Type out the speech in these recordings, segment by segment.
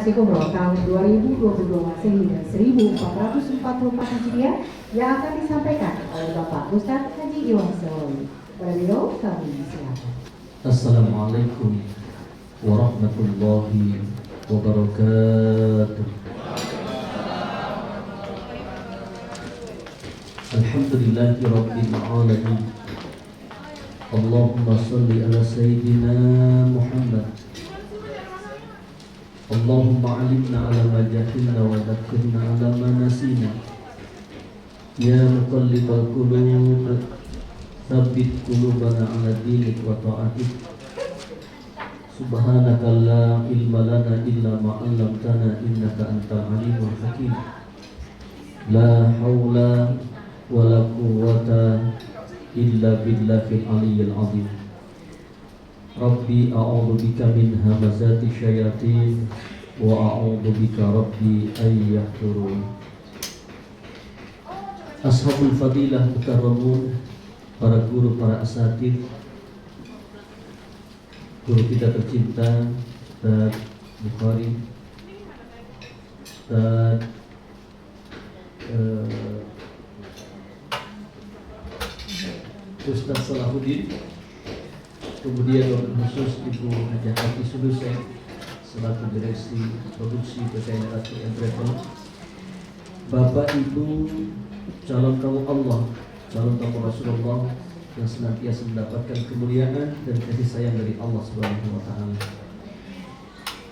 manasik umroh tahun 2022 Masehi dan 1444 Hijriah yang akan disampaikan oleh Bapak Ustadz Haji Iwan Selawi. Beliau kami silakan. Assalamualaikum warahmatullahi wabarakatuh. Alhamdulillahi rabbil alamin. Allahumma shalli ala sayyidina Muhammad. Allahumma alimna ala ma jahilna wa dhakkirna ala ma nasina. Ya muqallibal qulub, tsabbit qulubana ala dinik wa ta'atik. Subhanaka la ilma lana illa ma 'allamtana innaka antal alimul hakim. La haula wa la quwwata illa billahil aliyyil azim. Rabbi a'udzu bika min hamazati syayatin wa a'udzu bika rabbi ay yahdurun. Ashabul fadilah mukarramun, para guru, para asatidz, guru kita tercinta Ustaz Bukhari, Ustaz Ustaz Salahuddin, kemudian khusus Ibu Hajah Hati Sulusen selaku direksi produksi PT Ratu and Travel, Bapak Ibu calon tamu Allah, calon tamu Rasulullah yang senantiasa mendapatkan kemuliaan dan kasih sayang dari Allah Subhanahu wa taala.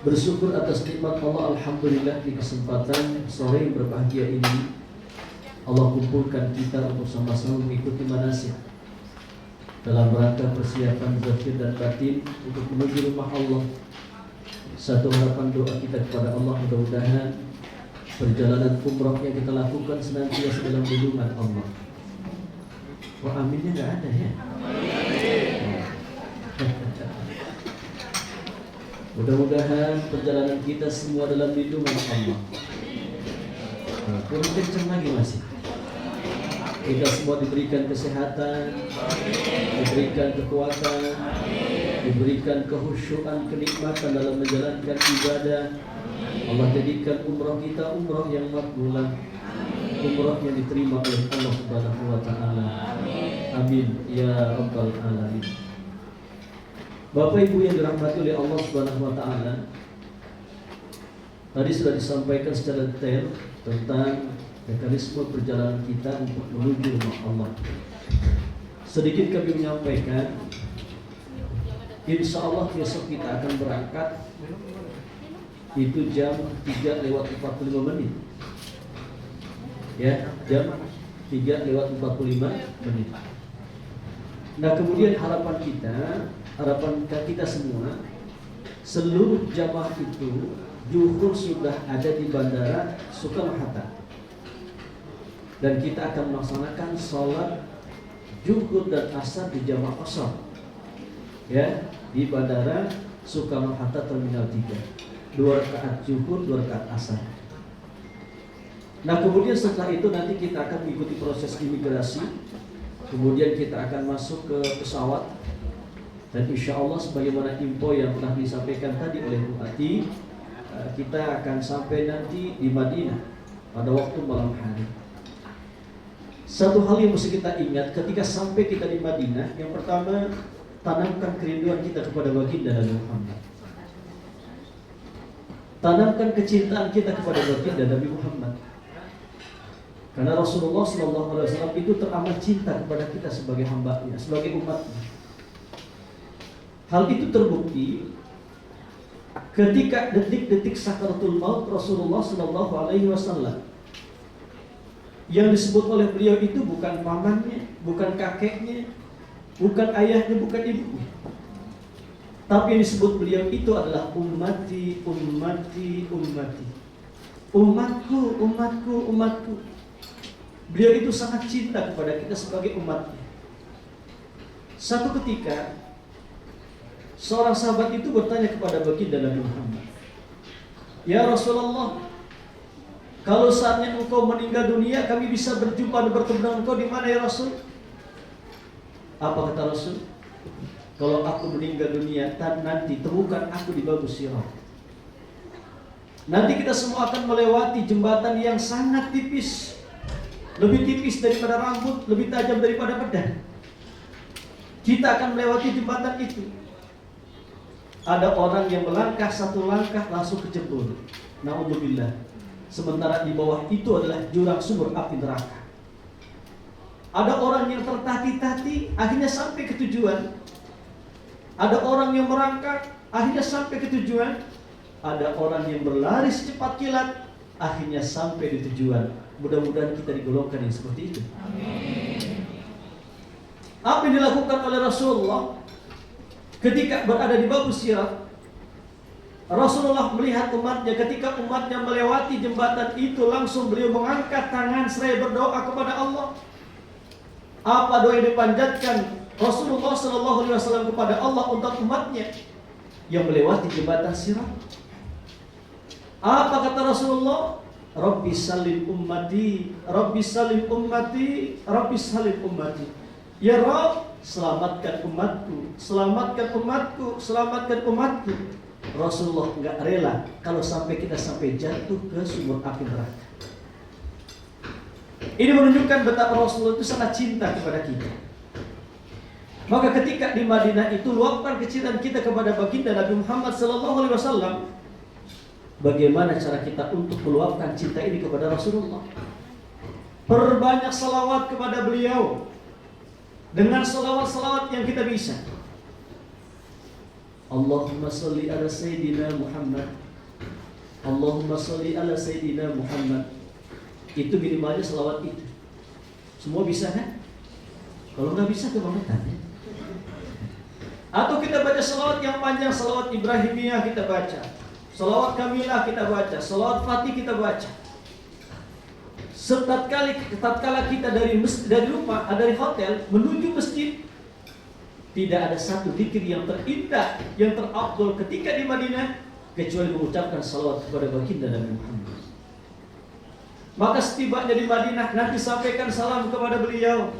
Bersyukur atas nikmat Allah, alhamdulillah di kesempatan sore yang berbahagia ini Allah kumpulkan kita untuk sama-sama mengikuti manasik dalam rangka persiapan zahir dan batin untuk menuju rumah Allah. Satu harapan doa kita kepada Allah, mudah-mudahan perjalanan umrah yang kita lakukan senantiasa dalam lindungan Allah. Wah, aminnya nggak ada ya? Mudah-mudahan perjalanan kita semua dalam lindungan Allah. Kurang kenceng lagi masih. Kita semua diberikan kesehatan, diberikan kekuatan, diberikan kehusyuan, kenikmatan dalam menjalankan ibadah. Allah jadikan umrah kita umrah yang makbulah, umrah yang diterima oleh Allah Subhanahu wa taala. Amin ya rabbal alamin. Bapak Ibu yang dirahmati oleh Allah Subhanahu wa taala, tadi sudah disampaikan secara detail tentang mekanisme perjalanan kita untuk menuju rumah Allah. Sedikit kami menyampaikan, insya Allah besok kita akan berangkat itu jam 3:45 menit. Ya, jam 3:45 menit. Nah, kemudian harapan kita semua, seluruh jamaah itu zuhur sudah ada di Bandara Soekarno-Hatta. Dan kita akan melaksanakan sholat zuhur dan asar di jamaah qashar, ya, di Bandara Soekarno-Hatta Terminal 3. 2 rakaat zuhur, 2 rakaat asar. Nah, kemudian setelah itu nanti kita akan mengikuti proses imigrasi. Kemudian kita akan masuk ke pesawat. Dan insya Allah sebagaimana info yang telah disampaikan tadi oleh Bu Ati, kita akan sampai nanti di Madinah pada waktu malam hari. Satu hal yang mesti kita ingat ketika sampai kita di Madinah, yang pertama, tanamkan kerinduan kita kepada baginda Nabi Muhammad. Tanamkan kecintaan kita kepada baginda Nabi Muhammad. Karena Rasulullah SAW itu teramat cinta kepada kita sebagai hambanya, sebagai umatnya. Hal itu terbukti ketika detik-detik sakaratul maut Rasulullah SAW. Yang disebut oleh beliau itu bukan pamannya, bukan kakeknya, bukan ayahnya, bukan ibunya. Tapi yang disebut beliau itu adalah ummati, ummati, ummati. Umatku, umatku, umatku. Beliau itu sangat cinta kepada kita sebagai umatnya. Satu ketika seorang sahabat itu bertanya kepada baginda Nabi Muhammad, "Ya Rasulullah, kalau saatnya engkau meninggal dunia, kami bisa berjumpa dan bertemu dengan engkau di mana ya Rasul?" Apa kata Rasul? "Kalau aku meninggal dunia, nanti temukan aku di Babus Sirat." Nanti kita semua akan melewati jembatan yang sangat tipis, lebih tipis daripada rambut, lebih tajam daripada pedang. Kita akan melewati jembatan itu. Ada orang yang melangkah satu langkah langsung kecebur. Na'udzubillah. Sementara di bawah itu adalah jurang sumur api neraka. Ada orang yang tertati-tati, akhirnya sampai ke tujuan. Ada orang yang merangkak, akhirnya sampai ke tujuan. Ada orang yang berlari secepat kilat, akhirnya sampai di tujuan. Mudah-mudahan kita digolongkan yang seperti itu. Amin. Apa yang dilakukan oleh Rasulullah ketika berada di bawah sirat? Rasulullah melihat umatnya, ketika umatnya melewati jembatan itu, langsung beliau mengangkat tangan seraya berdoa kepada Allah. Apa doa yang dipanjatkan Rasulullah SAW kepada Allah untuk umatnya yang melewati jembatan sirat? Apa kata Rasulullah? Rabbi salim ummati, Rabbi salim ummati, Rabbi salim ummati. Ya Rabb, selamatkan umatku, selamatkan umatku, selamatkan umatku. Rasulullah enggak rela kalau sampai kita sampai jatuh ke sumur api neraka. Ini menunjukkan betapa Rasulullah itu sangat cinta kepada kita. Maka ketika di Madinah itu, luapkan kecintaan kita kepada baginda Nabi Muhammad SAW. Bagaimana cara kita untuk meluapkan cinta ini kepada Rasulullah? Perbanyak salawat kepada beliau dengan salawat-salawat yang kita bisa. Allahumma salli ala Sayyidina Muhammad, Allahumma salli ala Sayyidina Muhammad. Itu minimalnya salawat itu. Semua bisa kan? Kalau nggak bisa kebangetan ya. Atau kita baca salawat yang panjang, salawat Ibrahimiyah kita baca, salawat Kamilah kita baca, salawat Fatih kita baca. Tatkala kita dari rumah, dari hotel menuju masjid, tidak ada satu zikir yang terindah, yang terafdol ketika di Madinah kecuali mengucapkan salawat kepada baginda Nabi Muhammad. Maka setibanya di Madinah, nanti sampaikan salam kepada beliau.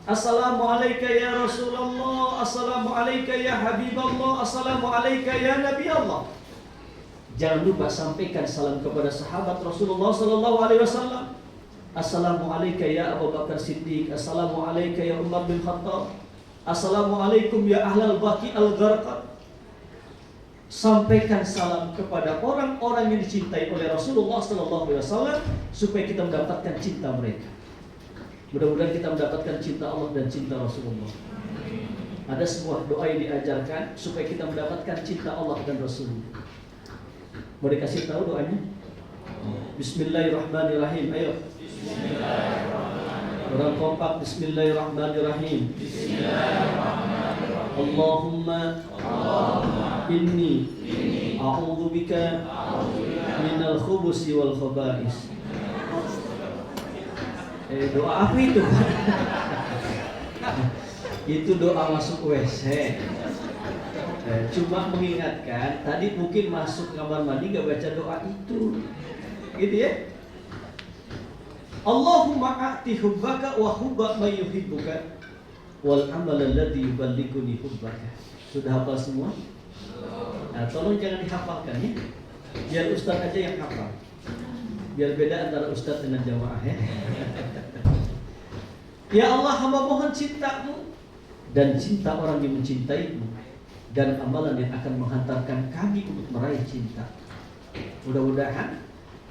Assalamualaikum ya Rasulullah, Assalamualaikum ya Habiballah, Assalamualaikum ya Nabi Allah. Jangan lupa sampaikan salam kepada sahabat Rasulullah SAW. Assalamualaikum ya Abu Bakar Siddiq, Assalamualaikum ya Umar bin Khattab, Assalamualaikum ya Ahlal Baqi al-Gharqad. Sampaikan salam kepada orang-orang yang dicintai oleh Rasulullah SAW supaya kita mendapatkan cinta mereka. Mudah-mudahan kita mendapatkan cinta Allah dan cinta Rasulullah. Ada sebuah doa yang diajarkan supaya kita mendapatkan cinta Allah dan Rasulullah. Mau dikasih tahu doanya? Bismillahirrahmanirrahim. Ayo. Bismillahirrahmanirrahim. Orang kompak. Bismillahirrahmanirrahim. Bismillahirrahmanirrahim. Allahumma inni a'udzubika minal khubusi wal khaba'is. Doa apa itu? Itu doa masuk WC. Cuma mengingatkan, tadi mungkin masuk kamar mandi gak baca doa itu, gitu ya. Allahumma a'ti hubbaka wa hubba man yuhibbuka wal amal alladhi yuballighuni hubbaka. Sudah hafal semua? Nah, tolong jangan dihafalkan ya. Biar ustaz aja yang hafal. Biar beda antara ustaz dengan jamaah ya. Ya Allah, hamba mohon cintamu dan cinta orang yang mencintaimu, dan amalan yang akan menghantarkan kami untuk meraih cinta. Mudah-mudahan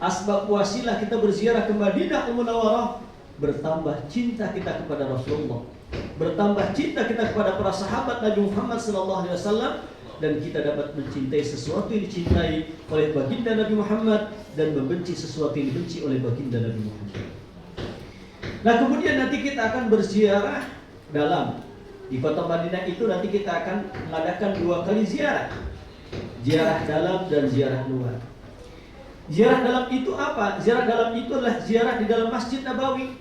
asbab wasilah kita berziarah ke Madinah Munawwarah, bertambah cinta kita kepada Rasulullah, bertambah cinta kita kepada para sahabat Nabi Muhammad SAW, dan kita dapat mencintai sesuatu yang dicintai oleh baginda Nabi Muhammad dan membenci sesuatu yang dibenci oleh baginda Nabi Muhammad. Nah, kemudian nanti kita akan berziarah dalam di kota Madinah itu. Nanti kita akan mengadakan 2 kali ziarah, ziarah dalam dan ziarah luar. Ziarah dalam itu apa? Ziarah dalam itu adalah ziarah di dalam Masjid Nabawi.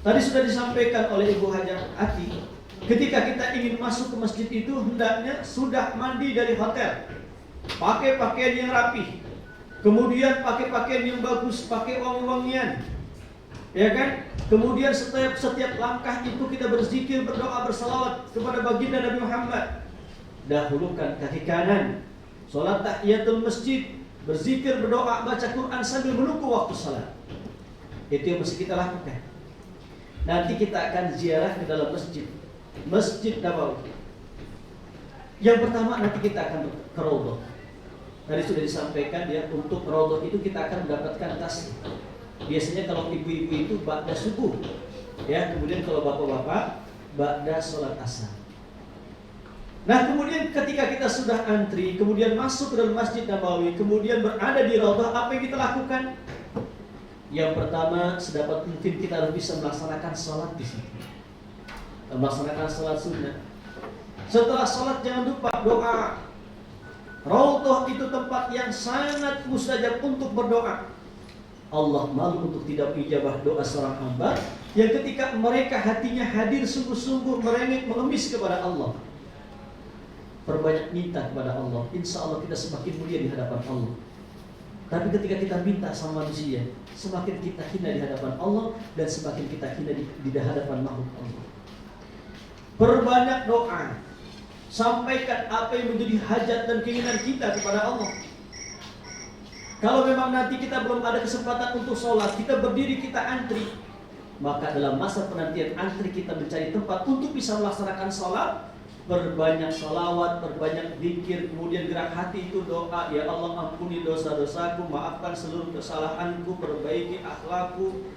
Tadi sudah disampaikan oleh Ibu Hajar Ati, ketika kita ingin masuk ke masjid itu hendaknya sudah mandi dari hotel, pakai pakaian yang rapi, kemudian pakai pakaian yang bagus, pakai wangi-wangian, ya kan? Kemudian setiap langkah itu kita berzikir, berdoa, bersalawat kepada baginda Nabi Muhammad. Dahulukan kaki kanan, sholat tahiyatul masjid, berzikir, berdoa, baca Quran sambil menunggu waktu salat. Itu yang mesti kita lakukan. Nanti kita akan ziarah ke dalam Masjid Nabawi. Yang pertama nanti kita akan ke Raudhah. Tadi sudah disampaikan ya, untuk Raudhah itu kita akan mendapatkan tasbih. Biasanya kalau ibu-ibu itu ba'da subuh, ya, kemudian kalau bapak-bapak ba'da sholat asar. Nah, kemudian ketika kita sudah antri, kemudian masuk ke dalam Masjid Nabawi, kemudian berada di Raudhah, apa yang kita lakukan? Yang pertama, sedapat mungkin kita harus bisa melaksanakan sholat di situ, melaksanakan sholat sunnah. Setelah sholat jangan lupa doa. Raudhah itu tempat yang sangat mustajab untuk berdoa. Allah malu untuk tidak ijabah doa seorang hamba yang ketika mereka hatinya hadir sungguh-sungguh merengek mengemis kepada Allah. Perbanyak minta kepada Allah, insya Allah kita semakin mulia di hadapan Allah. Tapi ketika kita minta sama manusia, semakin kita hina di hadapan Allah dan semakin kita hina di hadapan makhluk Allah. Perbanyak doa, sampaikan apa yang menjadi hajat dan keinginan kita kepada Allah. Kalau memang nanti kita belum ada kesempatan untuk sholat, kita berdiri, kita antri, maka dalam masa penantian antri kita mencari tempat untuk bisa melaksanakan sholat. Berbanyak salawat, berbanyak zikir, kemudian gerak hati itu doa, ya Allah ampuni dosa-dosaku, maafkan seluruh kesalahanku, perbaiki akhlakku,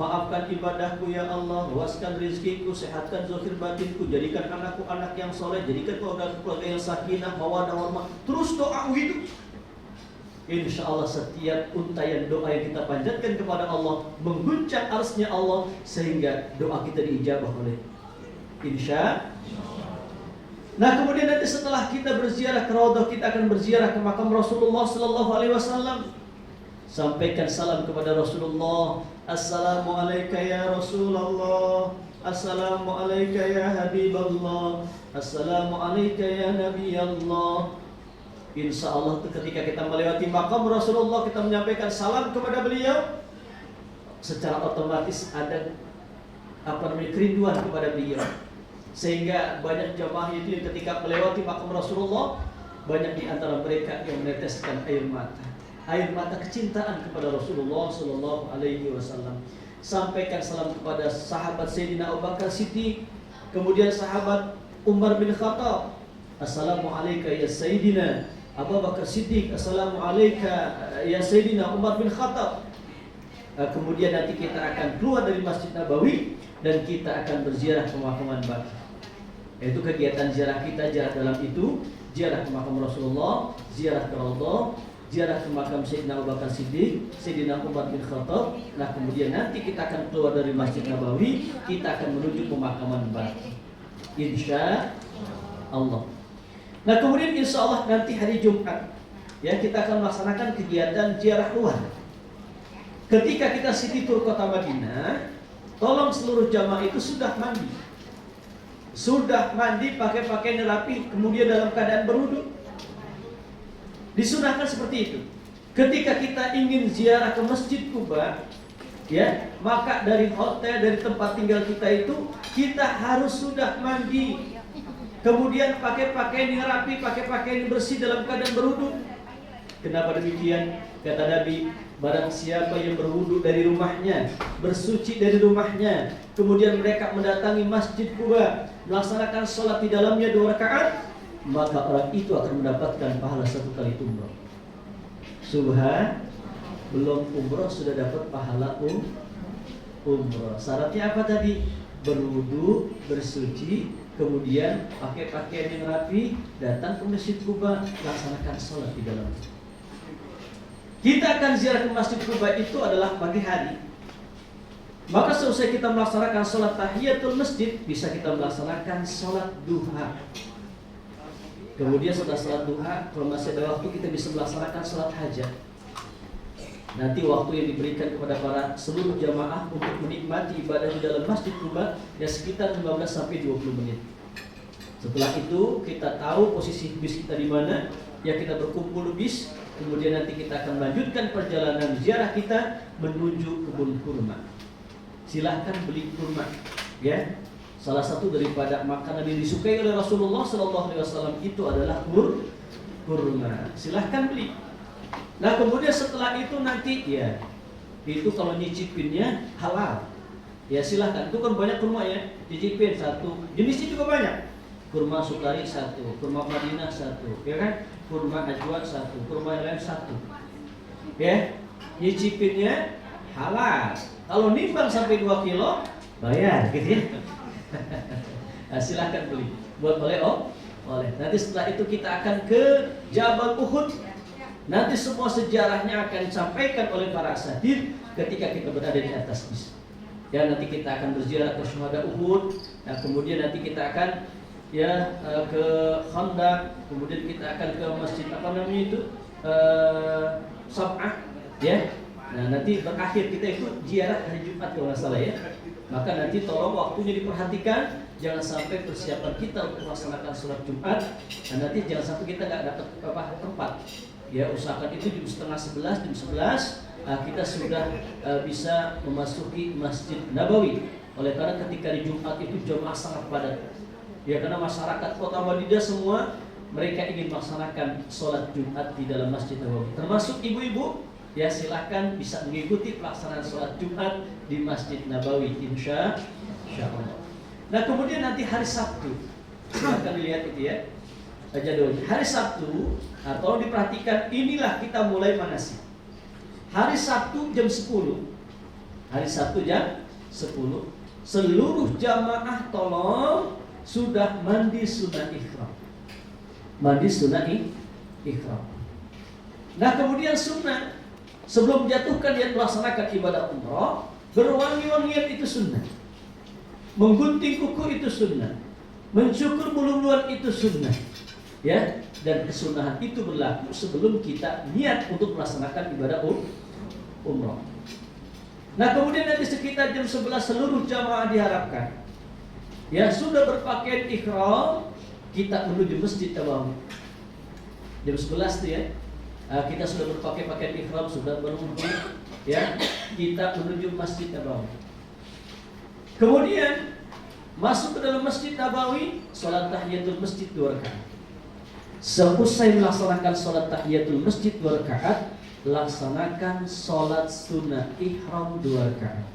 maafkan ibadahku ya Allah, luaskan rezekiku, sehatkan zahir batinku, jadikan anakku anak yang soleh, jadikan keluarga yang sakinah, mawaddah warahmah. Terus doa itu. Insya Allah setiap untayan doa yang kita panjatkan kepada Allah mengguncang arsy-Nya Allah sehingga doa kita diijabah oleh insya. Nah, kemudian nanti setelah kita berziarah ke Raudhah, kita akan berziarah ke makam Rasulullah sallallahu alaihi wasallam. Sampaikan salam kepada Rasulullah. Assalamualaikum ya Rasulullah. Assalamualaikum ya Habiballah. Assalamualaikum ya Nabi Allah. Insya Allah ketika kita melewati makam Rasulullah, kita menyampaikan salam kepada beliau, secara otomatis ada kerinduan kepada beliau. Sehingga banyak jamaah itu yang ketika melewati makam Rasulullah, banyak di antara mereka yang meneteskan air mata kecintaan kepada Rasulullah sallallahu alaihi wasallam. Sampaikan salam kepada sahabat Sayyidina Abu Bakar Siddiq, kemudian sahabat Umar bin Khattab. Assalamualaikum ya Sayyidina Abu Bakar Siddiq, assalamualaikum ya Sayyidina Umar bin Khattab. Kemudian nanti kita akan keluar dari Masjid Nabawi dan kita akan berziarah ke makaman Baqi. Itu kegiatan ziarah kita, ziarah dalam itu, ziarah ke makam Rasulullah, ziarah ke Raudhah, ziarah ke makam Sayyidina Abu Bakar Siddiq, Sayyidina Umar bin Khattab. Nah, kemudian nanti kita akan keluar dari Masjid Nabawi, kita akan menuju pemakaman Baqi. Insya Allah. Nah, kemudian insya Allah nanti hari Jumat, ya, kita akan melaksanakan kegiatan ziarah luar. Ketika kita city tour kota Madinah, tolong seluruh jamaah itu sudah mandi pakai pakaian rapi, kemudian dalam keadaan berwudu. Disunahkan seperti itu. Ketika kita ingin ziarah ke Masjid Quba, ya, maka dari hotel, dari tempat tinggal kita itu, kita harus sudah mandi, kemudian pakai pakaian yang rapi, pakai pakaian yang bersih dalam keadaan berwudu. Kenapa demikian? Kata Nabi, barang siapa yang berwudu dari rumahnya, bersuci dari rumahnya, kemudian mereka mendatangi Masjid Quba, melaksanakan sholat di dalamnya 2 rakaat, maka orang itu akan mendapatkan pahala 1 kali umrah. Subhan, belum umrah sudah dapat pahala umrah. Syaratnya apa tadi? Berwudu, bersuci, kemudian pakai pakaian yang rapi, datang ke Masjid Quba, laksanakan sholat di dalamnya. Kita akan ziarah ke Masjid Quba itu adalah pagi hari. Maka selesai kita melaksanakan sholat tahiyatul masjid, bisa kita melaksanakan sholat duha. Kemudian setelah sholat duha, kalau masih ada waktu, kita bisa melaksanakan sholat hajat. Nanti waktu yang diberikan kepada para seluruh jamaah untuk menikmati ibadah di dalam Masjid Quba ya sekitar 15-20 menit. Setelah itu kita tahu posisi bis kita di mana, ya kita berkumpul bis. Kemudian nanti kita akan melanjutkan perjalanan ziarah kita menuju kebun kurma. Silahkan beli kurma, ya. Salah satu daripada makanan yang disukai oleh Rasulullah SAW itu adalah kurma. Silahkan beli. Nah kemudian setelah itu nanti ya itu kalau nyicipinnya halal. Ya silahkan, itu kan banyak kurma ya, cicipin satu. Jenisnya juga banyak. Kurma Sukari satu, kurma Madinah satu, ya kan? Kurma Ajwa satu, kurma yang lain satu. Ya, nyicipinnya halal. Kalau nimbang sampai 2 kilo, bayar, gitu ya. Nah, silahkan beli. Buat oleh. Nanti setelah itu kita akan ke Jabal Uhud. Nanti semua sejarahnya akan disampaikan oleh para asatidz ketika kita berada di atas bis. Ya, nanti kita akan berziarah ke syuhada Uhud. Nah, kemudian nanti kita akan ke Khandaq, kemudian kita akan ke masjid Sab'ah, ya. Nah, nanti berakhir kita itu ziarah hari Jumat kalau nggak salah ya. Maka nanti tolong waktunya diperhatikan, jangan sampai persiapan kita untuk melaksanakan sholat Jumat, dan nanti jangan sampai kita nggak dapat tempat. Ya, usahakan itu jam 10:30, jam 11 kita sudah bisa memasuki Masjid Nabawi. Oleh karena ketika di Jumat itu jamaah sangat padat. Ya, karena masyarakat kota Madinah semua mereka ingin melaksanakan sholat Jumat di dalam Masjid Nabawi. Termasuk ibu-ibu, ya silahkan bisa mengikuti pelaksanaan sholat Jumat di Masjid Nabawi, insya Allah. Nah kemudian nanti hari Sabtu, silahkan dilihat itu ya jadwalnya. Hari Sabtu, tolong diperhatikan, inilah kita mulai manasik. Hari Sabtu jam 10. Hari Sabtu jam 10. Seluruh jamaah tolong sudah mandi sunah ihram. Mandi sunah ihram. Nah kemudian sunnah, sebelum jatuhkan niat melaksanakan ibadah umrah, berwangi-wangian itu sunnah. Menggunting kuku itu sunnah. Mencukur bulu-buluan itu sunnah. Ya, dan kesunahan itu berlaku sebelum kita niat untuk melaksanakan ibadah umrah. Nah kemudian nanti sekitar jam 11 seluruh jamaah diharapkan ya sudah berpakaian ihram, kita menuju Masjid Nabawi. Jam 11 tuh ya, kita sudah berpakaian pakaian ihram, sudah berwudu, ya kita menuju Masjid Nabawi. Kemudian masuk ke dalam Masjid Nabawi, sholat tahiyatul masjid 2 rakaat. Selesai melaksanakan sholat tahiyatul masjid 2 rakaat, laksanakan sholat sunnah ihram 2 rakaat.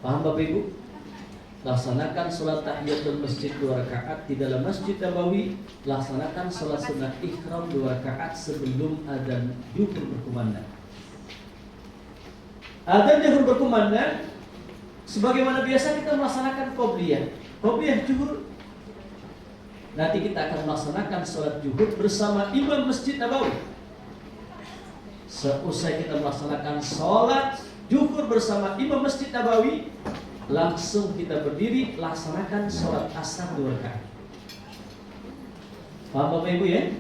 Paham Bapak Ibu? Laksanakan sholat tahiyatul masjid 2 rakaat di dalam Masjid Nabawi. Laksanakan sholat sunnah ihram 2 rakaat sebelum adzan zuhur berkumandang. Adzan zuhur berkumandang, sebagaimana biasa kita melaksanakan qobliyah zuhur. Nanti kita akan melaksanakan sholat zuhur bersama imam Masjid Nabawi. Seusai kita melaksanakan sholat zuhur bersama imam Masjid Nabawi, langsung kita berdiri laksanakan sholat asar 2 rakaat. Paham Bapak Ibu ya?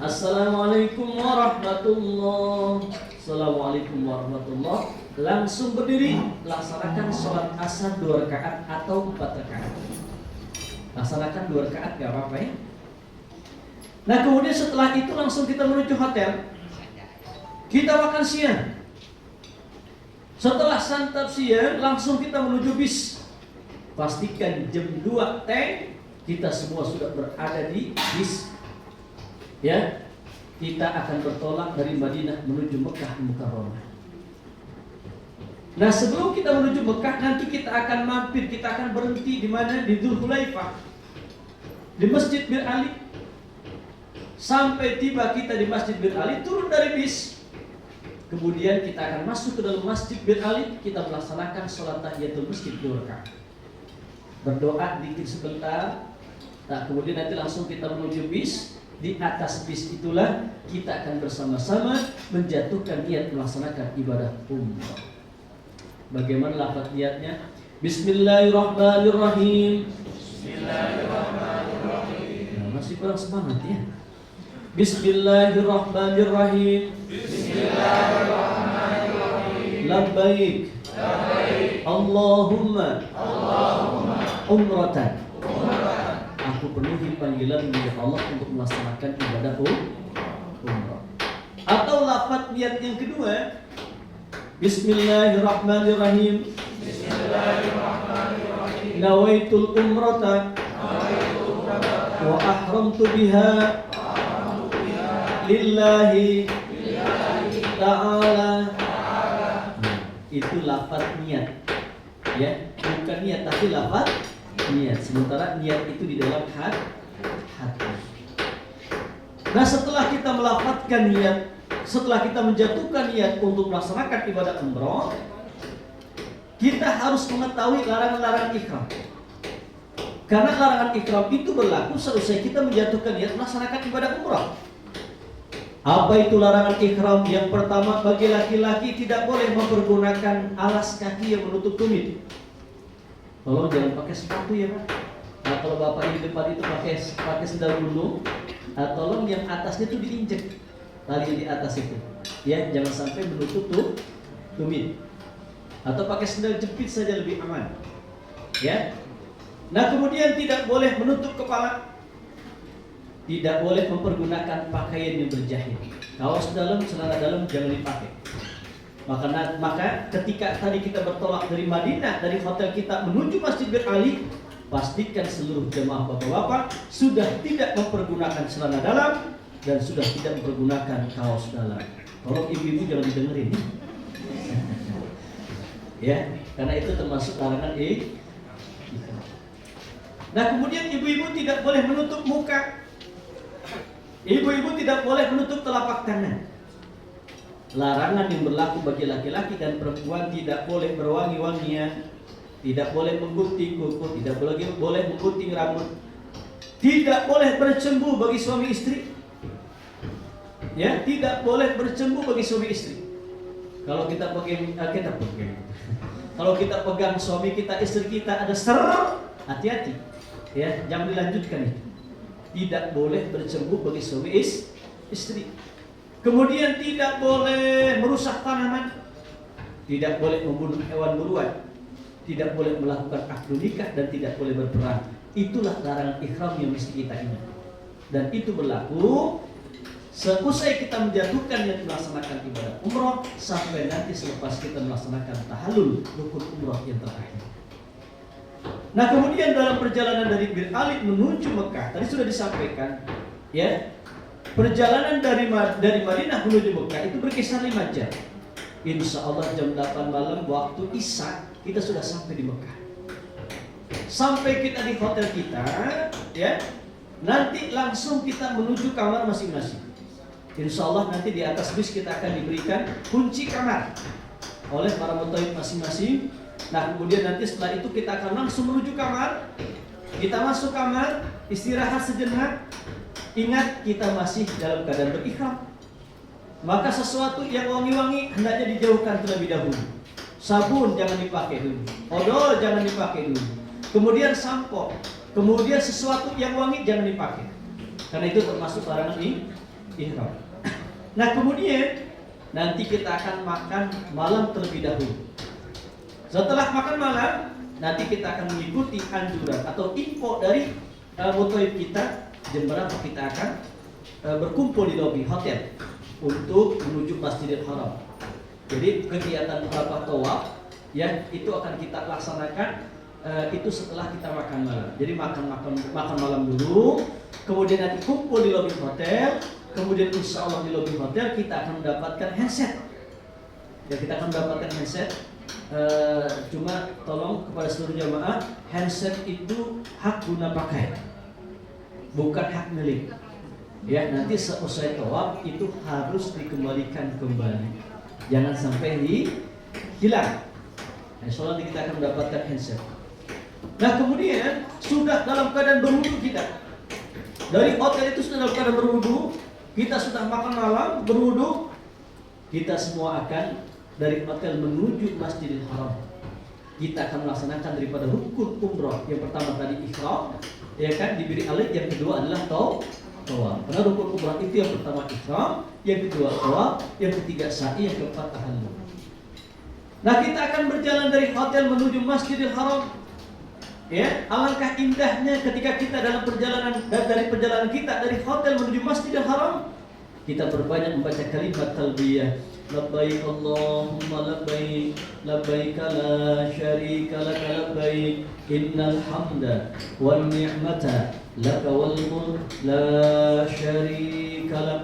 Assalamualaikum warahmatullahi. Assalamualaikum warahmatullahi. Langsung berdiri laksanakan sholat asar 2 rakaat atau 4 rakaat. Laksanakan 2 rakaat gak apa-apa ya. Nah kemudian setelah itu langsung kita menuju hotel. Kita makan siang. Setelah santap siang langsung kita menuju bis. Pastikan jam 2 teng kita semua sudah berada di bis. Ya, kita akan bertolak dari Madinah menuju Mekah Mukarramah. Nah sebelum kita menuju Mekah, nanti kita akan mampir, kita akan berhenti di mana? Di Dzulhulaifah, di Masjid Bir Ali. Sampai tiba kita di Masjid Bir Ali, turun dari bis. Kemudian kita akan masuk ke dalam Masjid Bir Ali, kita melaksanakan sholat tahiyatul masjid 2 rakaat. Berdoa dikit sebentar. Nah kemudian nanti langsung kita menuju bis. Di atas bis itulah kita akan bersama-sama menjatuhkan niat melaksanakan ibadah umrah. Bagaimana lafaz niatnya? Bismillahirrahmanirrahim. Bismillahirrahmanirrahim. Nah, masih kurang semangat ya. Bismillahirrahmanirrahim. Bismillahirrahmanirrahim. Labbaik. Labbaik. Allahumma. Allahumma. Umratan. Umratan. Aku penuhi panggilan ya Allah untuk melaksanakan ibadah umrah. Atau lafaz niat yang kedua, Bismillahirrahmanirrahim. Bismillahirrahmanirrahim. Nawaitul umrata wa ahramtu biha lillahi ta'ala. Itu lafaz niat. Ya, bukan niat tapi lafaz niat. Sementara niat itu di dalam hati. Nah, setelah kita melafazkan niat, setelah kita menjatuhkan niat untuk melaksanakan ibadah umroh, kita harus mengetahui larangan-larangan ihram. Karena larangan ihram itu berlaku seusai kita menjatuhkan niat melaksanakan ibadah umroh. Apa itu larangan ihram? Yang pertama, bagi laki-laki tidak boleh mempergunakan alas kaki yang menutup tumit. Tolong jangan pakai sepatu ya Pak. Nah, kalau bapak di depan itu pakai sendal gunung, tolong yang atasnya itu diinjek tali di atas itu. Ya, jangan sampai menutup tumit. Atau pakai sendal jepit saja lebih aman. Ya. Nah, kemudian tidak boleh menutup kepala. Tidak boleh mempergunakan pakaian yang berjahit. Kaos dalam, celana dalam jangan dipakai. Maka ketika tadi kita bertolak dari Madinah, dari hotel kita menuju Masjid Bir Ali, pastikan seluruh jemaah bapak-bapak sudah tidak mempergunakan celana dalam dan sudah tidak mempergunakan kaos dalam. Tolong ibu-ibu jangan didengerin. Ya, karena itu termasuk larangan Nah, kemudian ibu-ibu tidak boleh menutup muka. Ibu-ibu tidak boleh menutup telapak tangan. Larangan yang berlaku bagi laki-laki dan perempuan, tidak boleh berwangi-wangian, tidak boleh menggunting kuku, tidak boleh menggunting rambut, tidak boleh bercembu bagi suami istri. Ya, tidak boleh bercembu bagi suami istri. Kalau kita kalau kita pegang suami kita, istri kita ada hati-hati. Ya, jangan dilanjutkan itu. Tidak boleh bercembu bagi suami istri. Kemudian tidak boleh merusak tanaman, tidak boleh membunuh hewan buruan, tidak boleh melakukan akad nikah dan tidak boleh berperang. Itulah larangan ihram yang mesti kita ingat. Dan itu berlaku seusai kita menjatuhkan niat melaksanakan ibadah umroh sampai nanti selepas kita melaksanakan tahallul, rukun umroh yang terakhir. Nah, kemudian dalam perjalanan dari Bir Ali menuju Mekah, tadi sudah disampaikan, ya, perjalanan dari Madinah menuju Mekah itu berkisar 5 jam. Insya Allah jam 8 malam waktu Isya kita sudah sampai di Mekah. Sampai kita di hotel kita, ya, nanti langsung kita menuju kamar masing-masing. Insya Allah nanti di atas bis kita akan diberikan kunci kamar oleh para mutawif masing-masing. Nah, kemudian nanti setelah itu kita akan langsung menuju kamar. Kita masuk kamar, istirahat sejenak. Ingat, kita masih dalam keadaan berihram. Maka sesuatu yang wangi-wangi hendaknya dijauhkan terlebih dahulu. Sabun jangan dipakai dulu, odol jangan dipakai dulu. Kemudian sampo, kemudian sesuatu yang wangi jangan dipakai. Karena itu termasuk larangan ihram. Nah, kemudian nanti kita akan makan malam terlebih dahulu. Setelah makan malam, nanti kita akan mengikuti anjuran atau info dari mutawif kita, jam berapa kita akan berkumpul di lobi hotel untuk menuju Masjidil Haram. Jadi kegiatan berapa tawaf, ya, itu akan kita laksanakan itu setelah kita makan malam. Jadi makan malam dulu, kemudian nanti kumpul di lobi hotel, kemudian insya Allah di lobi hotel kita akan mendapatkan handset. Ya, kita akan mendapatkan handset. Cuma tolong kepada seluruh jamaah, handset itu hak guna pakai, bukan hak milik. Ya, nanti seusai tawaf itu harus dikembalikan kembali, jangan sampai hilang. Insya Allah kita akan mendapatkan handset. Nah, kemudian sudah dalam keadaan berwudu kita. Dari hotel itu sudah dalam keadaan berwudu, kita sudah makan malam, berwudu, kita semua akan dari hotel menuju Masjidil Haram. Kita akan melaksanakan daripada rukun umroh. Yang pertama tadi ihram, ya kan, di Bir Ali. Yang kedua adalah tawaf. Karena rukun umroh itu yang pertama ihram, yang kedua tawaf, yang ketiga sa'i, yang keempat tahallul. Nah, kita akan berjalan dari hotel menuju Masjidil Haram. Ya, alangkah indahnya ketika kita dalam perjalanan kita dari hotel menuju Masjidil Haram, kita berbanyak membaca kalimat talbiyah. Labbaik Allahumma labbaik, labbaik la syarika laka labbaik, innal hamda wan ni'mata laka wal mulk la syarika lak.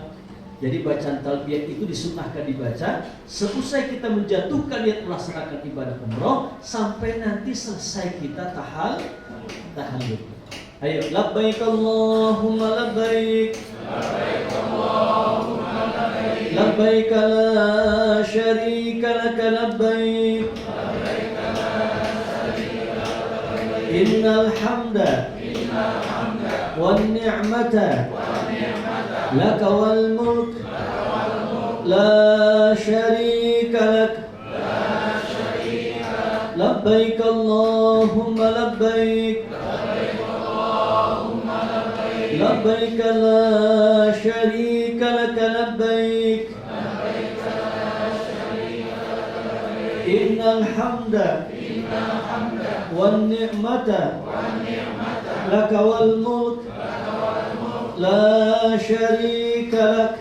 Jadi bacaan talbiyah itu disunnahkan dibaca seusai kita menjatuhkan niat melaksanakan ibadah umroh sampai nanti selesai kita tahallul. Ayo, labbaik Allahumma labbaik, labbaik la syarika laka labbaik, innal hamda wan ni'mata laka wal mulk la syarika lak, labbaik Allahumma labbaik, labbaik la syarika laka labbaik, innal hamda wan ni'mata laka wal mulk la syarika lak.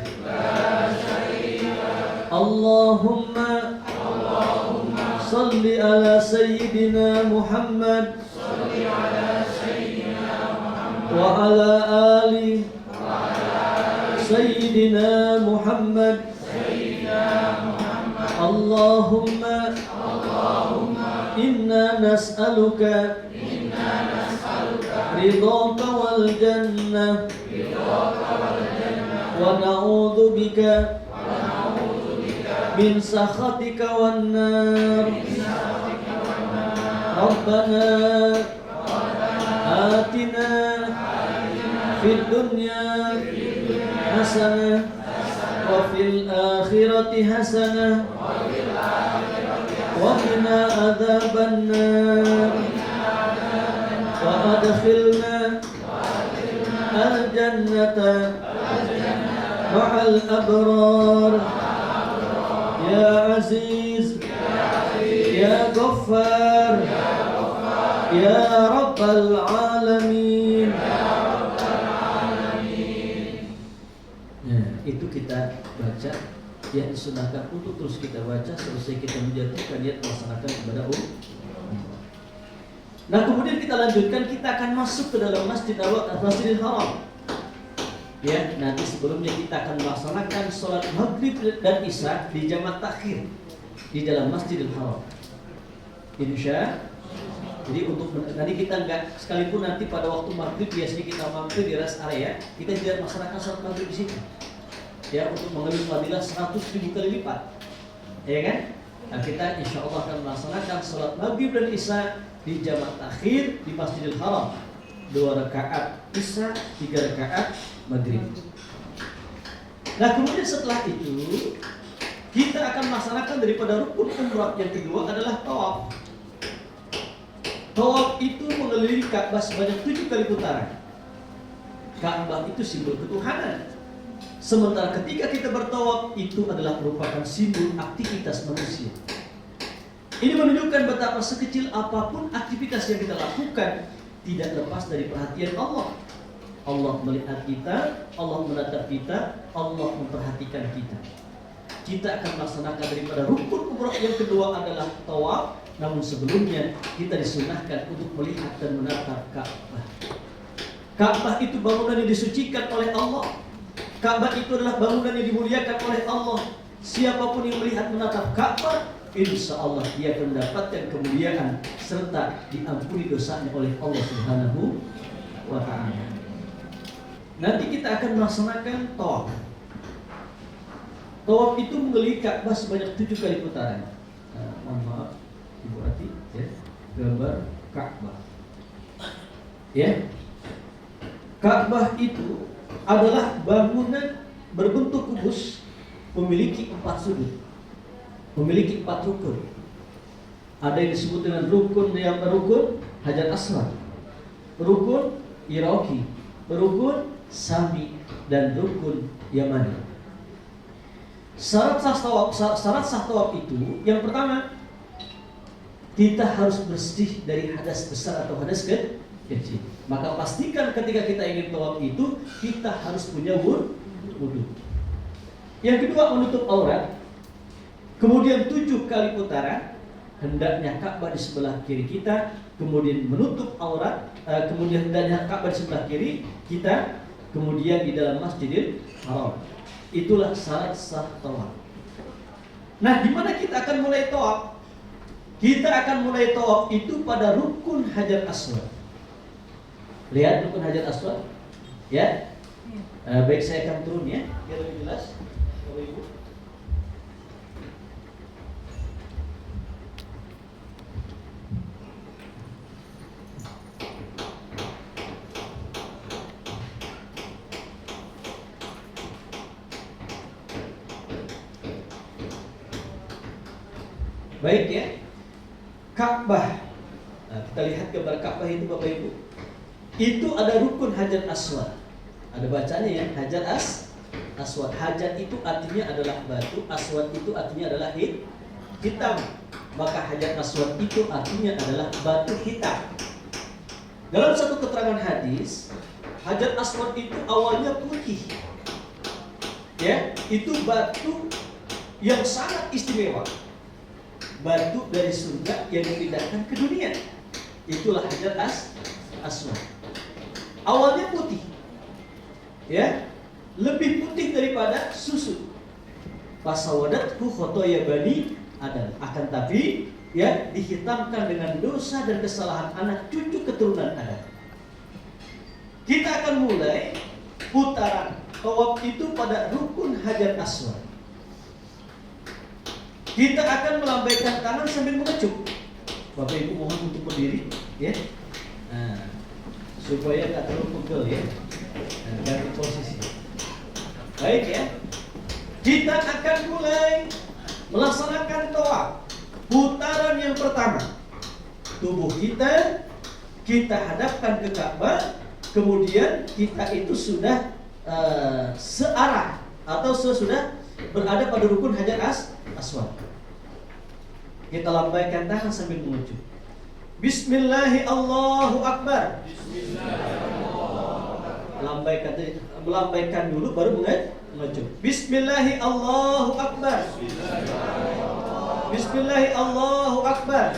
Allahumma salli ala sayyidina Muhammad wa ala ali sayyidina Muhammad. Allahumma inna nas'aluka ridhaka wal jannah wa na'udzu bika min sakhatika wan nar. Rabbana atina fid dunya hasanah wa fil akhirati hasanah wa qina adzaban nar wa adkhilna al-jannata ma'al abrar. Ya Aziz, Ya Ghaffar, Ya Rabbal Alamin. Nah, itu kita baca, yang disunahkan untuk terus kita baca selesai kita menjatuhkan niat melaksanakan ibadah umroh. Nah, kemudian kita lanjutkan, kita akan masuk ke dalam Masjidil Haram. Ya, nanti sebelumnya kita akan melaksanakan sholat maghrib dan isya di jamaah takhir di dalam Masjidil Haram. Insya. Jadi untuk nanti kita enggak, sekalipun nanti pada waktu maghrib biasanya kita mampir di rest area, kita tidak melaksanakan sholat maghrib di sini. Ya, untuk mengambil fadilah 100.000 kali lipat. Ya kan? Nah, kita insya Allah akan melaksanakan sholat maghrib dan isya di jamaah takhir di Masjidil Haram. 2 rakaat isya, 3 rakaat maghrib. Nah, kemudian setelah itu kita akan melaksanakan daripada rukun umrah yang kedua adalah tawaf. Tawaf itu mengelilingi Ka'bah sebanyak 7 kali putaran. Ka'bah itu simbol ketuhanan. Sementara ketika kita bertawaf itu adalah merupakan simbol aktivitas manusia. Ini menunjukkan betapa sekecil apapun aktivitas yang kita lakukan tidak lepas dari perhatian Allah. Allah melihat kita, Allah menatap kita, Allah memperhatikan kita. Kita akan melaksanakan daripada rukun umrah yang kedua adalah tawaf. Namun sebelumnya kita disunahkan untuk melihat dan menatap Ka'bah. Ka'bah itu bangunan yang disucikan oleh Allah. Ka'bah itu adalah bangunan yang dimuliakan oleh Allah. Siapapun yang melihat menatap Ka'bah, insya Allah dia akan mendapatkan kemuliaan serta diampuni dosanya oleh Allah Subhanahu wa Ta'ala. Nanti kita akan melaksanakan tawaf. Tawaf itu mengelilingi Ka'bah sebanyak 7 kali putaran. Mohon maaf, Ibu Ati, ya, gambar Ka'bah. Ya, Ka'bah itu adalah bangunan berbentuk kubus, memiliki 4 sudut, memiliki 4 rukun. Ada yang disebut dengan rukun Hajar Aswad, rukun Iraqi, rukun Sami, dan rukun Yamani. Syarat sah tawaf itu yang pertama, kita harus bersih dari hadas besar atau hadas kecil. Maka pastikan ketika kita ingin tawaf itu kita harus punya wudu. Yang kedua, menutup aurat. Kemudian 7 kali putaran, hendaknya Ka'bah di sebelah kiri kita, kemudian menutup aurat, kemudian hendaknya Ka'bah di sebelah kiri kita, kemudian di dalam Masjidil Haram. Itulah syarat sah tawaf. Nah, di mana kita akan mulai tawaf? Kita akan mulai tawaf itu pada rukun Hajar Aswad. Lihat rukun Hajar Aswad, ya. Baik, saya akan turun ya, biar lebih jelas, Bapak Ibu. Baik ya, Ka'bah. Nah, kita lihat gambar Ka'bah itu Bapak Ibu. Itu ada rukun Hajar Aswad. Ada bacanya ya, Hajar Aswad. Hajar itu artinya adalah batu, Aswad itu artinya adalah hitam. Maka Hajar Aswad itu artinya adalah batu hitam. Dalam satu keterangan hadis, Hajar Aswad itu awalnya putih. Ya, itu batu yang sangat istimewa. Batu dari surga yang dipindahkan ke dunia. Itulah Hajar Aswad. Awalnya putih, ya, lebih putih daripada susu. Fasawadathu khotoya bani Adam. Akan tapi, ya, dihitamkan dengan dosa dan kesalahan anak cucu keturunan Adam. Kita akan mulai putaran tawaf itu pada rukun Hajar Aswad. Kita akan melambaikan tangan sambil mengecup. Bapak Ibu mohon untuk berdiri, ya. Nah, supaya tak terlalu pegel ya. Nah, ganti posisi. Baik ya. Kita akan mulai melaksanakan tawaf. Putaran yang pertama, tubuh kita hadapkan ke Ka'bah, kemudian kita itu sudah searah atau sudah berada pada rukun Hajar Aswad. Kita lambaikan tangan sambil mengucap Bismillahi Allahu Akbar. Melambaikan dulu baru mengucap Bismillahi Allahu Akbar. Bismillahi Allahu Akbar.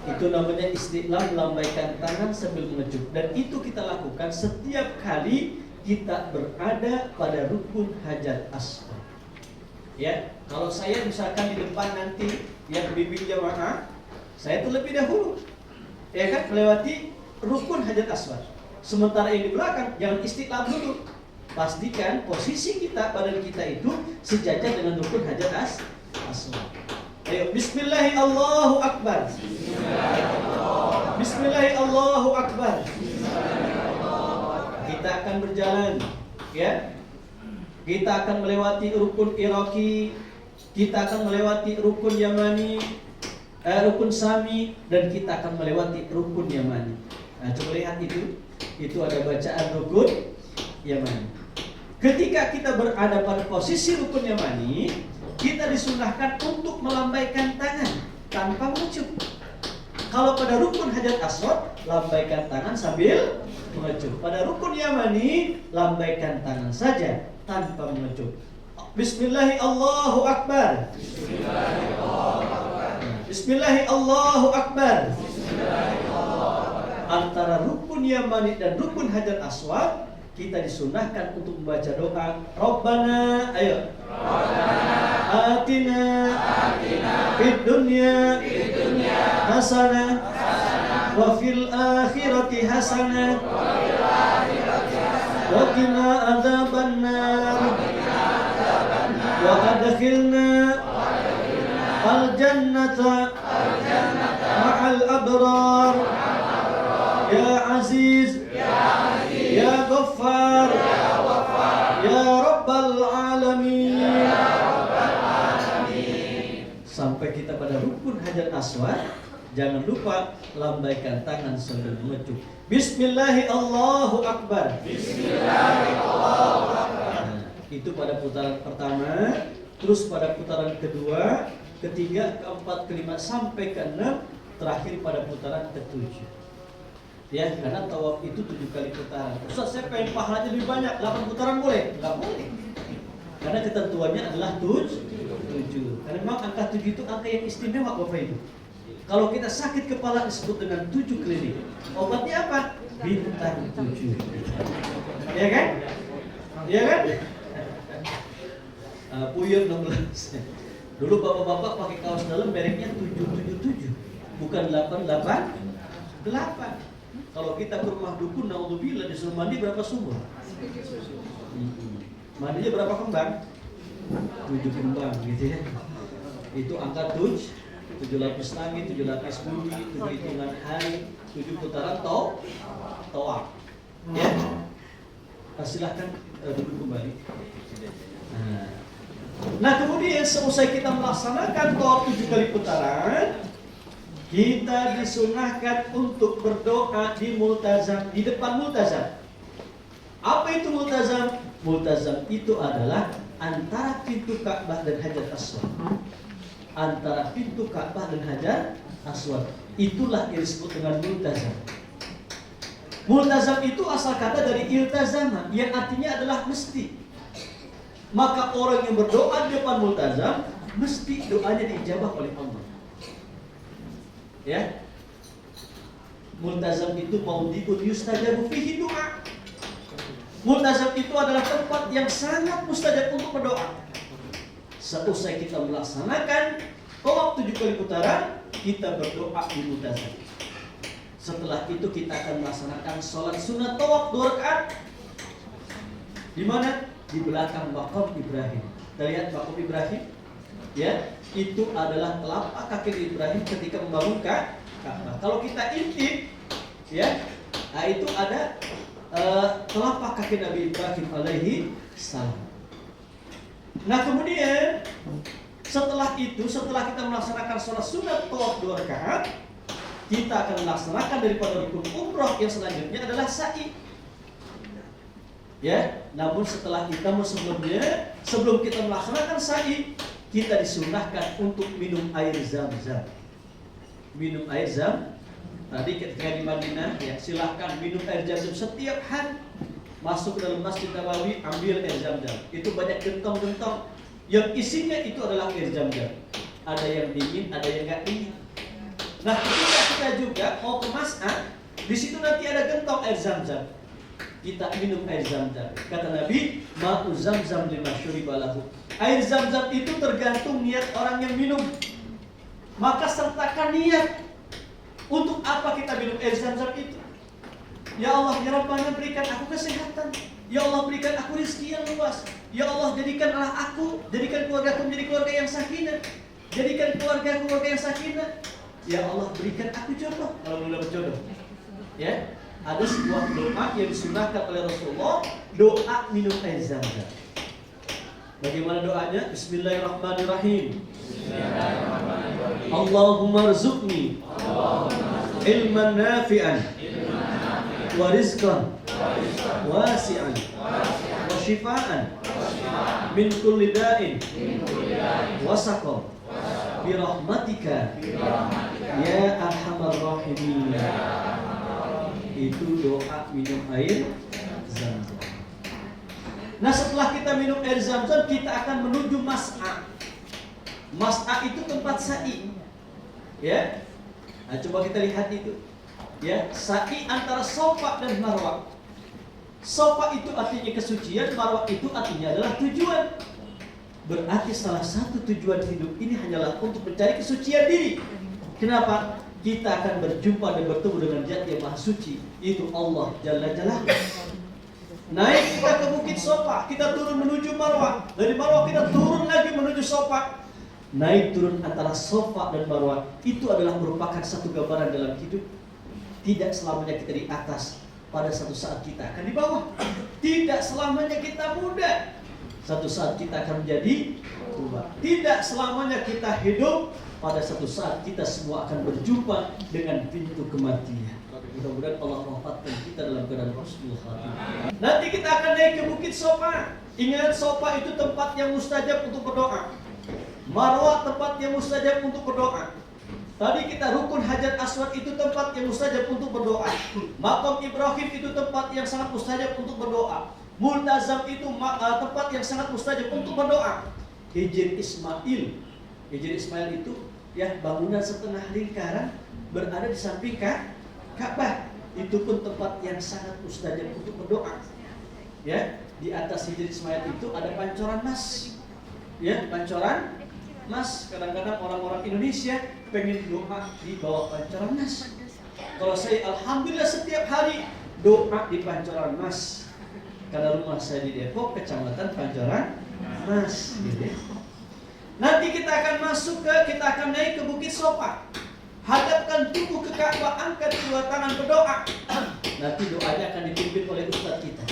Itu namanya istiqlal, melambaikan tangan sambil mengucap. Dan itu kita lakukan setiap kali kita berada pada rukun Hajar Aswad. Ya, kalau saya misalkan di depan nanti yang bimbing jamaah, saya terlebih dahulu, ya kan, melewati rukun Hajar Aswad. Sementara yang di belakang jangan istiqlal dulu. Pastikan posisi kita, badan kita itu sejajar dengan rukun Hajar Aswad. Ayo, Bismillahi Allahu Akbar. Bismillahi Allahu Akbar. Kita akan berjalan, ya. Kita akan melewati rukun Iraqi, kita akan melewati rukun Yamani, rukun Sami, dan kita akan melewati rukun Yamani. Nah, coba lihat itu ada bacaan rukun Yamani. Ketika kita berada pada posisi rukun Yamani, kita disunahkan untuk melambaikan tangan tanpa mengucup. Kalau pada rukun Hajar Aswad, lambaikan tangan sambil mengecup. Pada rukun Yamani, lambaikan tangan saja tanpa mengecup. Bismillahi Allahu Akbar. Bismillahi Allahu Akbar. Antara rukun Yamani dan rukun Hajar Aswad, kita disunahkan untuk membaca doa Rabbana, ayo, Atina fid dunya hasanah wa fil akhirati hasanah wa qina adzabannar wa adkhilna al jannata ma'al abrar ya aziz ya ghaffar ya rabbal alamin. Sampai kita pada rukun Hajar Aswad, jangan lupa lambaikan tangan sambil mengecup. Bismillahi Allahu Akbar. Bismillahi Allahu Akbar. Nah, itu pada putaran pertama, terus pada putaran kedua, ketiga, keempat, kelima sampai keenam, terakhir pada putaran ketujuh. Ya, karena tawaf itu 7 kali putaran. Ustaz, saya pengen pahalanya lebih banyak, 8 putaran boleh? Enggak boleh. Karena ketentuannya adalah 7. Karena memang angka 7 itu angka yang istimewa Bapak Ibu. Kalau kita sakit kepala disebut dengan 7 keliling. Obatnya apa? Bintang 7. Ya kan? Iya kan? Puyuh 16. Dulu bapak-bapak pakai kaos dalam mereknya 777, bukan 888. Kalau kita ke rumah dukun, naudzubillah, disuruh mandi berapa sumur? Mandinya berapa kembang? 7 kembang gitu ya. Itu angka 7 lapis langit, 7 lapis bumi, 7 hitungan hari, 7 putaran tawaf. Ya. Silahkan duduk kembali. Nah kemudian selesai kita melaksanakan tawaf 7 kali putaran, kita disunahkan untuk berdoa di multazam, di depan multazam. Apa itu multazam? Multazam itu adalah antara pintu Ka'bah dan Hajar Aswad. Antara pintu Ka'bah dan Hajar Aswad. Itulah yang disebut dengan multazam. Multazam itu asal kata dari iltazama, yang artinya adalah mesti. Maka orang yang berdoa di depan multazam, mesti doanya diijabah oleh Allah. Ya, multazam itu maudhi'un yustajabu fihi doa. Multazam itu adalah tempat yang sangat mustajab untuk berdoa. Seusai kita melaksanakan tawaf 7 kali putaran, kita berdoa di multazam. Setelah itu kita akan melaksanakan sholat sunat tawaf 2 rakaat. Di mana? Di belakang maqam Ibrahim. Kita lihat maqam Ibrahim. Ya, itu adalah telapak kaki Ibrahim ketika membangun Ka'bah. Kalau kita intip, ya, nah itu ada telapak kaki Nabi Ibrahim alaihi salam. Nah kemudian setelah kita melaksanakan sholat sunat tawaf 2 rakaat, kita akan melaksanakan daripada rukun umroh yang selanjutnya adalah sa'i. Ya, namun sebelum kita melaksanakan sa'i, kita disunahkan untuk minum air zam-zam. Minum air zam. Tadi ketika di Madinah, ya silahkan minum air zam-zam setiap hari. Masuk ke dalam Masjid Nabawi, ambil air zam-zam. Itu banyak gentong-gentong. Yang isinya itu adalah air zam-zam. Ada yang dingin, ada yang nggak dingin. Nah, ketika kita juga mau ke mas'ah, di situ nanti ada gentong air zam-zam. Kita minum air zam-zam. Kata Nabi, ma'u zam-zam lima syuriba lahu. Air zam-zam itu tergantung niat orang yang minum. Maka sertakan niat. Untuk apa kita minum air zam-zam itu? Ya Allah, ya Rabbana, berikan aku kesehatan. Ya Allah, berikan aku rezeki yang luas. Ya Allah, jadikanlah aku, jadikan keluarga aku menjadi keluarga yang sakinah. Jadikan keluarga yang sakinah. Ya Allah, berikan aku jodoh. Kalau belum dapat jodoh, ya, ada sebuah doa yang disunahkan oleh Rasulullah, doa minum air zam-zam. Bagaimana doanya? Bismillahirrahmanirrahim. Allahumma rzuqni ilman nafi'an wa rizqan wasi'an wa shifaan min kulli da'in wa saqam bi rahmatika ya arhamar rahimin. Itu doa minum air zam-zam. Nah, setelah kita minum air zam-zam, kita akan menuju mas'ah. Mas'ah itu tempat sa'i. Ya. Nah, coba kita lihat itu. Ya, sa'i antara Safa dan Marwah. Safa itu artinya kesucian, Marwah itu artinya adalah tujuan. Berarti salah satu tujuan hidup ini hanyalah untuk mencari kesucian diri. Kenapa? Kita akan berjumpa dan bertemu dengan Zat yang Maha Suci, itu Allah Jalla Jalaluhu. Naik kita ke Bukit Safa, kita turun menuju Marwah. Dari Marwah kita turun lagi menuju Safa. Naik turun antara Safa dan Marwah itu adalah merupakan satu gambaran dalam hidup. Tidak selamanya kita di atas, pada satu saat kita akan di bawah. Tidak selamanya kita muda, satu saat kita akan menjadi tua. Tidak selamanya kita hidup, pada satu saat kita semua akan berjumpa dengan pintu kematian. Mudah-mudahan Allah mewafatkan kita dalam keadaan husnul khatimah. Nanti kita akan naik ke Bukit Safa. Ingat, Safa itu tempat yang mustajab untuk berdoa. Marwah tempat yang mustajab untuk berdoa. Tadi kita rukun Hajar Aswad itu tempat yang mustajab untuk berdoa. Maqam Ibrahim itu tempat yang sangat mustajab untuk berdoa. Multazam itu tempat yang sangat mustajab untuk berdoa. Hijr Ismail. Hijr Ismail itu ya bangunan setengah lingkaran berada di samping Ka'bah. Itu pun tempat yang sangat mustajab untuk berdoa. Ya. di atas Hijri Ismail itu ada pancoran emas. Ya, pancoran emas. Kadang-kadang orang-orang Indonesia pengen doa di bawah pancoran emas. Kalau saya alhamdulillah setiap hari doa di pancoran emas. Karena rumah saya di Depok, kecamatan Pancoran Mas, gitu. Nanti kita akan naik ke Bukit Sopak. Hadapkan tubuh ke Ka'bah, angkat kedua tangan berdoa. Nanti doanya akan dipimpin oleh ustadz kita.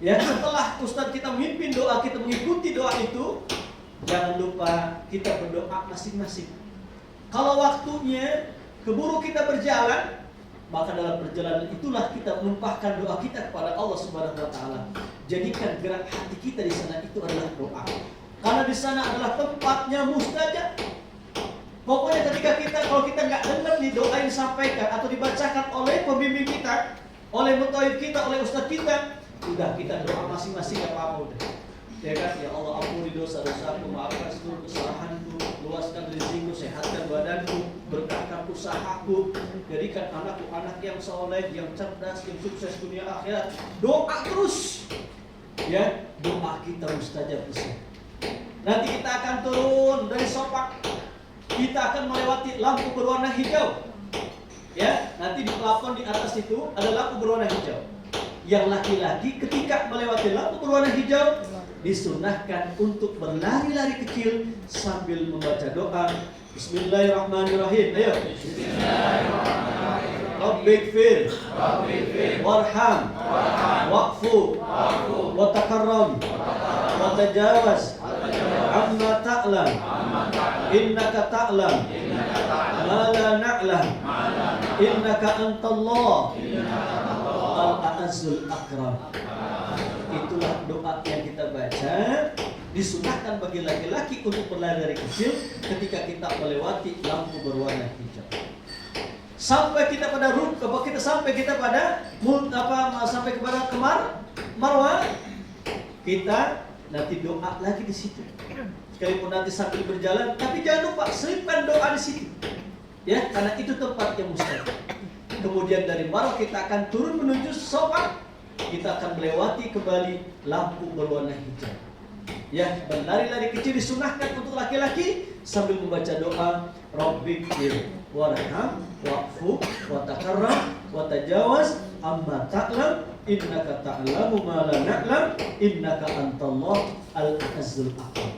Ya, setelah ustadz kita memimpin doa, kita mengikuti doa itu, jangan lupa kita berdoa masing-masing. Kalau waktunya keburu kita berjalan, maka dalam perjalanan itulah kita menumpahkan doa kita kepada Allah Subhanahu wa taala. Jadikan gerak hati kita di sana itu adalah doa. Karena di sana adalah tempatnya mustajab. Pokoknya kalau kita nggak dengar nih doa yang disampaikan atau dibacakan oleh pembimbing kita, oleh mutawif kita, oleh ustadz kita, udah kita doa masing-masing gak apa-apa udah. Ya kan, ya Allah ampuni dosa-dosaku, maafkan seluruh kesalahanku, luaskan rezekiku, sehatkan badanku, berkahkan usahaku, jadikan anakku anak yang soleh, yang cerdas, yang sukses dunia akhirat. Doa terus, ya, doa kita mustajab besar. Nanti kita akan turun dari Sopak, kita akan melewati lampu berwarna hijau. Ya, nanti di plafon di atas itu ada lampu berwarna hijau. Yang laki-laki ketika melewati lampu berwarna hijau disunahkan untuk berlari-lari kecil sambil membaca doa. Bismillahirrahmanirrahim. Ayo. Bismillahirrahmanirrahim. Rabbighfir warham wa'fu wa takarram wa tajawaz amma ta'lam innaka ta'lam ma la na'lam innaka antallah al-a'azzul akram. Itulah doa yang kita baca. Disunahkan bagi laki-laki untuk berlari dari kecil ketika kita melewati lampu berwarna hijau. Sampai kita pada sampai kepada Marwah, kita nanti doa lagi di situ. Sekalipun nanti sambil berjalan, tapi jangan lupa selipkan doa di situ. Ya, karena itu tempat yang mustajab. Kemudian dari Marwah kita akan turun menuju Sopak. Kita akan melewati kembali lampu berwarna hijau. Ya, berlari-lari kecil disunahkan untuk laki-laki sambil membaca doa Rabbighfir warham wa'fu wa takarram wa tajawaz amma ta'lam innaka ta'lamu ma la na'lam innaka antallah al-azzul akram.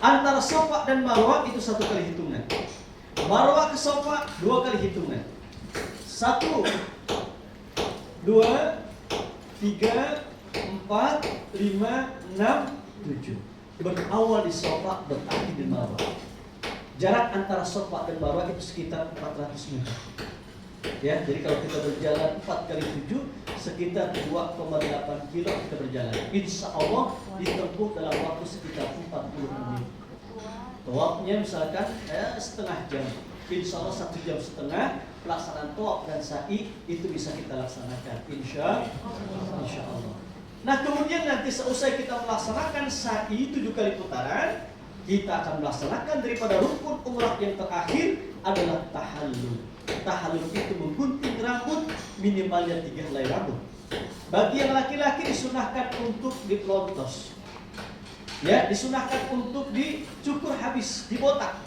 Antara Sopak dan Marwah itu 1 kali hitungan. Marwah ke Sopak 2 kali hitungan. 1, 2, 3, 4, 5, 6, 7. Berawal di Sopak, berakhir di Marwah. Jarak antara Sopak dan Marwah itu sekitar 400 meter. Ya, jadi kalau kita berjalan 4 kali 7 sekitar 2,8 kilo kita berjalan. Insya Allah ditempuh dalam waktu sekitar 40 menit. Tawafnya misalkan setengah jam. Insya Allah 1,5 jam pelaksanaan tawaf dan sa'i itu bisa kita laksanakan. Insya Allah. Nah, kemudian nanti seusai kita melaksanakan sa'i 7 kali putaran, kita akan melaksanakan daripada rukun umrah yang terakhir adalah tahallul. Tahallul itu menggunting rambut minimalnya 3 helai rambut. Bagi yang laki-laki disunahkan untuk dipelontos. Ya, disunahkan untuk dicukur habis, dibotak.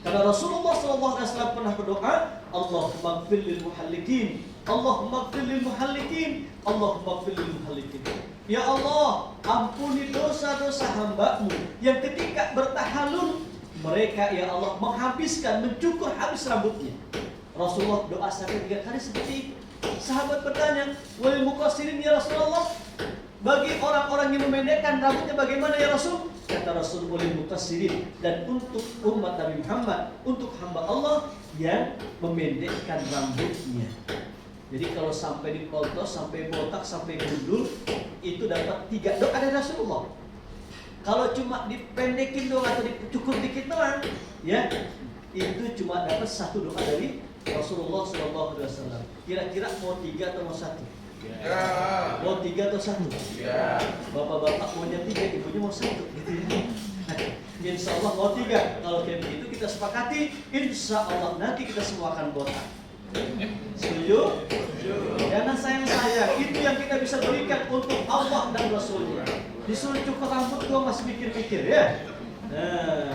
Karena Rasulullah SAW pernah berdoa, Allahumma ighfir lil muhallikin, Allahumma ighfir lil muhallikin, Allahumma ighfir lil muhallikin. Ya Allah, ampuni dosa-dosa hamba-Mu yang ketika bertahallul mereka ya Allah menghabiskan, mencukur habis rambutnya. Rasulullah doa sampai 3 kali seperti itu. Sahabat bertanya, walil muqassirin ya Rasulullah, bagi orang-orang yang memendekkan rambutnya bagaimana ya Rasul? Kata Rasul, walil muqassirin, dan untuk umat Nabi Muhammad, untuk hamba Allah yang memendekkan rambutnya. Jadi kalau sampai dipotong, sampai botak, sampai gundul, itu dapat 3 doa dari Rasulullah. Kalau cuma dipendekin doang atau dicukur dikit doang, ya itu cuma dapat 1 doa dari Rasulullah SAW. Kira-kira mau 3 atau mau 1? Ya. Mau 3 atau 1? Ya. Bapak-bapak maunya 3, ibunya mau 1, gitu ya. Insya Allah mau 3. Kalau kayak begitu kita sepakati, insya Allah nanti kita semua akan botak. Setuju? Jangan sayang-sayang. Itu yang kita bisa berikan untuk Allah dan Rasulnya. Disuruh cukur rambut gua masih mikir-mikir ya. Nah.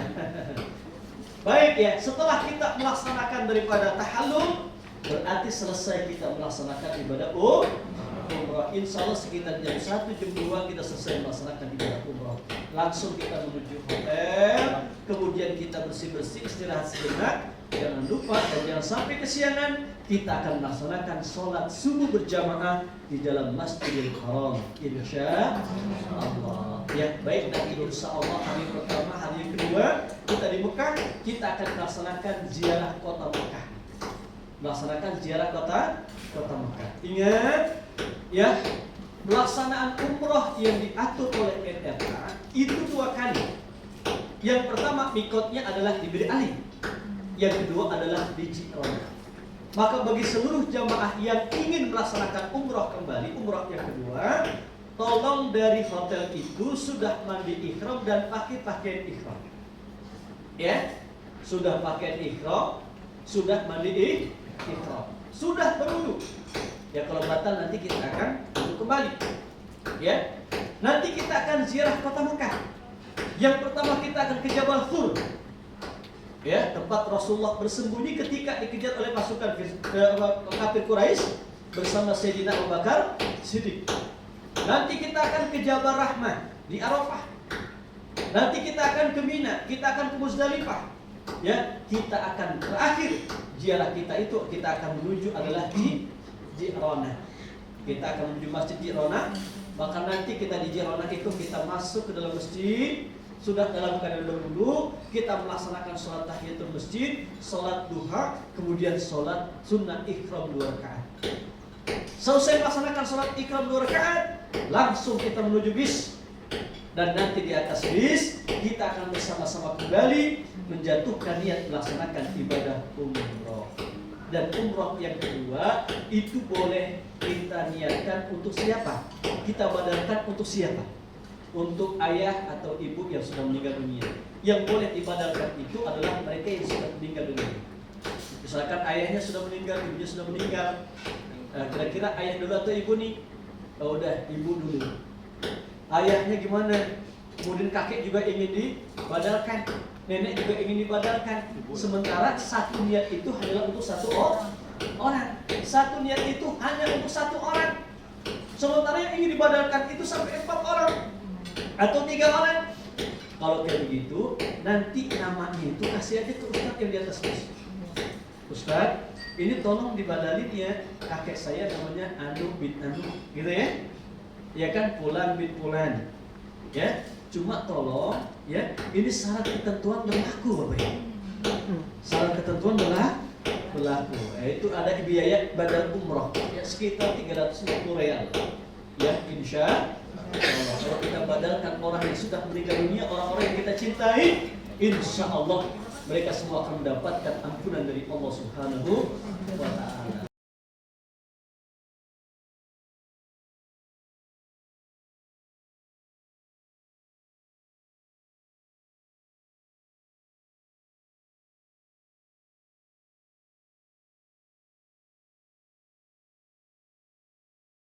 Baik ya, setelah kita melaksanakan daripada tahallul, berarti selesai kita melaksanakan ibadah umrah. Insya Allah sekitar jam 1, jam 2 kita selesai melaksanakan ibadah umrah. Langsung kita menuju hotel, kemudian kita bersih-bersih, istirahat sejenak. Jangan lupa dan jangan sampai kesiangan, kita akan melaksanakan sholat subuh berjamaah di dalam Masjidil Haram. Insya Allah. Ya, baik, nanti insya Allah hari pertama, hari kedua kita di Mekah, kita akan melaksanakan ziarah kota Mekah. Melaksanakan ziarah kota Mekah. Ingat, ya, pelaksanaan umroh yang diatur oleh MTA itu 2 kali. Yang pertama mikotnya adalah di Bir Ali. Yang kedua adalah di Ji'rana. Maka bagi seluruh jamaah yang ingin melaksanakan umroh kembali, umroh yang kedua, tolong dari hotel itu sudah mandi ihram dan pakai pakaian ihram. Ya, sudah pakai ihram, sudah mandi ihram, sudah berwudu. Ya kalau batal nanti kita akan wudu kembali. Ya, nanti kita akan ziarah kota Mekah. Yang pertama kita akan ke Jabal Thur. Ya, tempat Rasulullah bersembunyi ketika dikejar oleh pasukan kafir Quraisy bersama Sayyidina Abu Bakar Siddiq. Nanti kita akan ke Jabal Rahmah di Arafah. Nanti kita akan ke Mina, kita akan ke Muzdalifah. Ya, kita akan terakhir ziarah kita itu kita akan menuju adalah di Ji'rana. Kita akan menuju Masjid Ji'rana. Maka nanti kita di Ji'rana itu kita masuk ke dalam masjid. Sudah dalam keadaan berwudu, kita melaksanakan sholat tahiyatul masjid, sholat duha, kemudian sholat sunnah ikhram 2 rakaat. Selesai melaksanakan sholat ikhram 2 rakaat, langsung kita menuju bis. Dan nanti di atas bis, kita akan bersama-sama kembali menjatuhkan niat melaksanakan ibadah umroh. Dan umroh yang kedua, itu boleh kita niatkan untuk siapa? Kita badalkan untuk siapa? Untuk ayah atau ibu yang sudah meninggal dunia. Yang boleh dibadalkan itu adalah mereka yang sudah meninggal dunia. Misalkan ayahnya sudah meninggal, ibunya sudah meninggal. Kira-kira ayah dulu atau ibu nih? Oh, udah ibu dulu. Ayahnya gimana? Kemudian kakek juga ingin dibadalkan, nenek juga ingin dibadalkan. Sementara satu niat itu hanyalah untuk satu orang. Satu niat itu hanya untuk satu orang. Sementara yang ingin dibadalkan itu sampai 4 orang. Atau 3 orang. Kalau kayak begitu, nanti namanya itu kasih aja ke Ustadz yang di atas bus. Ustadz, ini tolong dibadalin ya, kakek saya namanya Anu bin Anu, gitu ya? Ya kan, Fulan bin Fulan. Ya, cuma tolong, ya, ini syarat ketentuan berlaku, Bapak ya. Syarat ketentuan berlaku. Itu ada biaya badal umroh, ya sekitar 350 real. Ya, insya Allah, kalau kita badalkan orang yang sudah meninggal dunia, orang-orang yang kita cintai, insya Allah mereka semua akan mendapatkan ampunan dari Allah Subhanahu wa Ta'ala.